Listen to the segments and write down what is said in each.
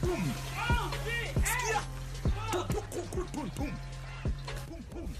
boom. Skia. Boom, boom, boom, boom, boom. Boom, boom.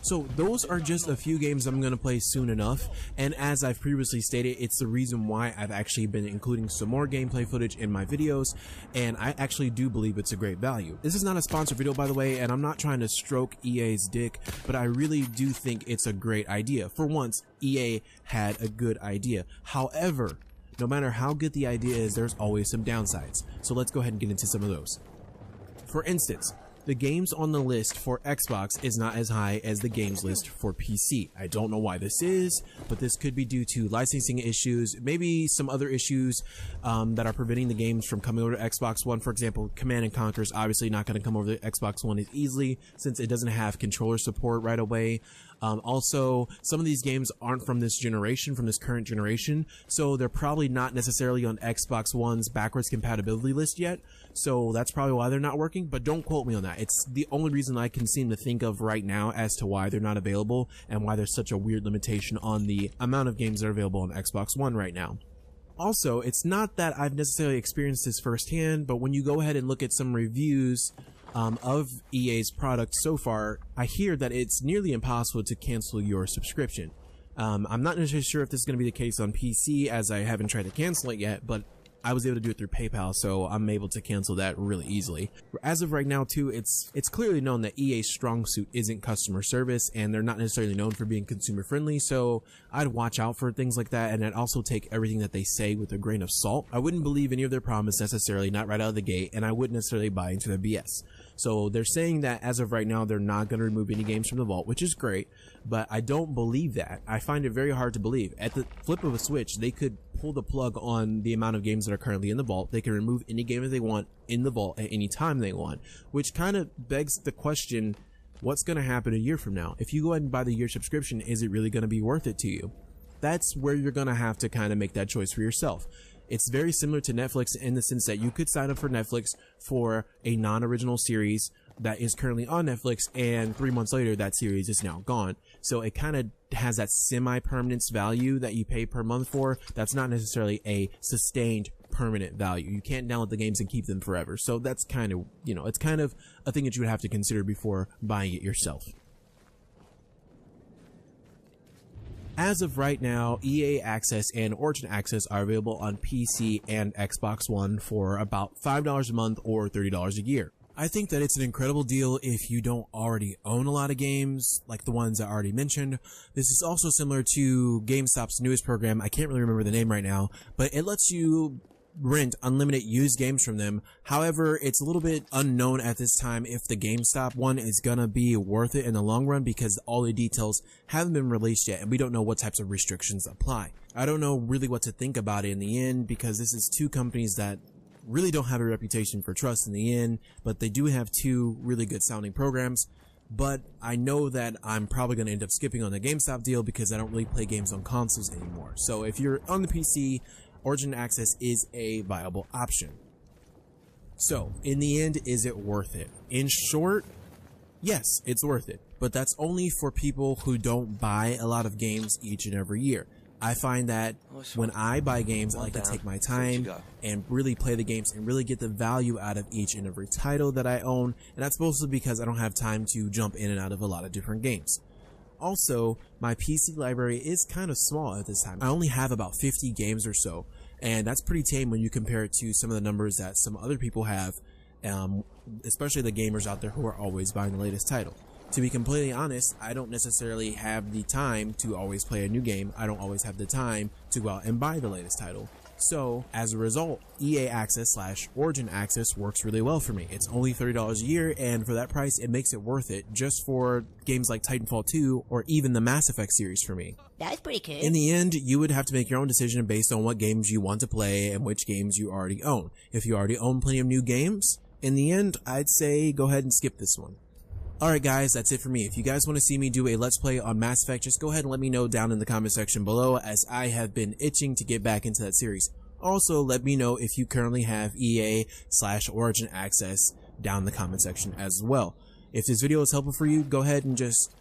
So those are just a few games I'm going to play soon enough, and as I've previously stated, it's the reason why I've actually been including some more gameplay footage in my videos, and I actually do believe it's a great value. This is not a sponsored video, by the way, and I'm not trying to stroke EA's dick, but I really do think it's a great idea. For once, EA had a good idea. However, no matter how good the idea is, there's always some downsides. So let's go ahead and get into some of those. For instance, the games on the list for Xbox is not as high as the games list for PC. I don't know why this is, but this could be due to licensing issues, maybe some other issues that are preventing the games from coming over to Xbox One. For example, Command & Conquer is obviously not going to come over to Xbox One as easily since it doesn't have controller support right away. Also, some of these games aren't from this generation, from this current generation, so they're probably not necessarily on Xbox One's backwards compatibility list yet, so that's probably why they're not working, but don't quote me on that. It's the only reason I can seem to think of right now as to why they're not available and why there's such a weird limitation on the amount of games that are available on Xbox One right now. Also, it's not that I've necessarily experienced this firsthand, but when you go ahead and look at some reviews of EA's product so far, I hear that it's nearly impossible to cancel your subscription. I'm not necessarily sure if this is going to be the case on PC, as I haven't tried to cancel it yet, but I was able to do it through PayPal, so I'm able to cancel that really easily. As of right now, too, it's clearly known that EA's strong suit isn't customer service, and they're not necessarily known for being consumer friendly, so I'd watch out for things like that, and I'd also take everything that they say with a grain of salt. I wouldn't believe any of their promise necessarily, not right out of the gate, and I wouldn't necessarily buy into their BS. So they're saying that as of right now, they're not going to remove any games from the vault, which is great, but I don't believe that. I find it very hard to believe. At the flip of a switch, they could pull the plug on the amount of games that are currently in the vault. They can remove any game that they want in the vault at any time they want, which kind of begs the question, what's going to happen a year from now? If you go ahead and buy the year subscription, is it really going to be worth it to you? That's where you're going to have to kind of make that choice for yourself. It's very similar to Netflix in the sense that you could sign up for Netflix for a non-original series that is currently on Netflix, and 3 months later that series is now gone. So it kind of has that semi-permanence value that you pay per month for. That's not necessarily a sustained permanent value. You can't download the games and keep them forever. So that's kind of, it's kind of a thing that you would have to consider before buying it yourself. As of right now, EA Access and Origin Access are available on PC and Xbox One for about $5 a month or $30 a year. I think that it's an incredible deal if you don't already own a lot of games, like the ones I already mentioned. This is also similar to GameStop's newest program. I can't really remember the name right now, but it lets you rent unlimited used games from them. However, it's a little bit unknown at this time if the GameStop one is gonna be worth it in the long run, because all the details haven't been released yet and we don't know what types of restrictions apply. I don't know really what to think about it in the end, because this is two companies that really don't have a reputation for trust in the end, but they do have two really good sounding programs. But I know that I'm probably going to end up skipping on the GameStop deal because I don't really play games on consoles anymore. So if you're on the PC, Origin Access is a viable option. So in the end, is it worth it? In short, yes, it's worth it. But that's only for people who don't buy a lot of games each and every year. I find that when I buy games, I like to take my time and really play the games and really get the value out of each and every title that I own, and that's mostly because I don't have time to jump in and out of a lot of different games. Also, my PC library is kind of small at this time. I only have about 50 games or so, and that's pretty tame when you compare it to some of the numbers that some other people have, especially the gamers out there who are always buying the latest title. To be completely honest, I don't necessarily have the time to always play a new game. I don't always have the time to go out and buy the latest title. So, as a result, EA Access / Origin Access works really well for me. It's only $30 a year, and for that price, it makes it worth it just for games like Titanfall 2 or even the Mass Effect series for me. That's pretty cool. In the end, you would have to make your own decision based on what games you want to play and which games you already own. If you already own plenty of new games, in the end, I'd say go ahead and skip this one. Alright guys, that's it for me. If you guys want to see me do a Let's Play on Mass Effect, just go ahead and let me know down in the comment section below, as I have been itching to get back into that series. Also, let me know if you currently have EA / Origin Access down in the comment section as well. If this video is helpful for you, go ahead and just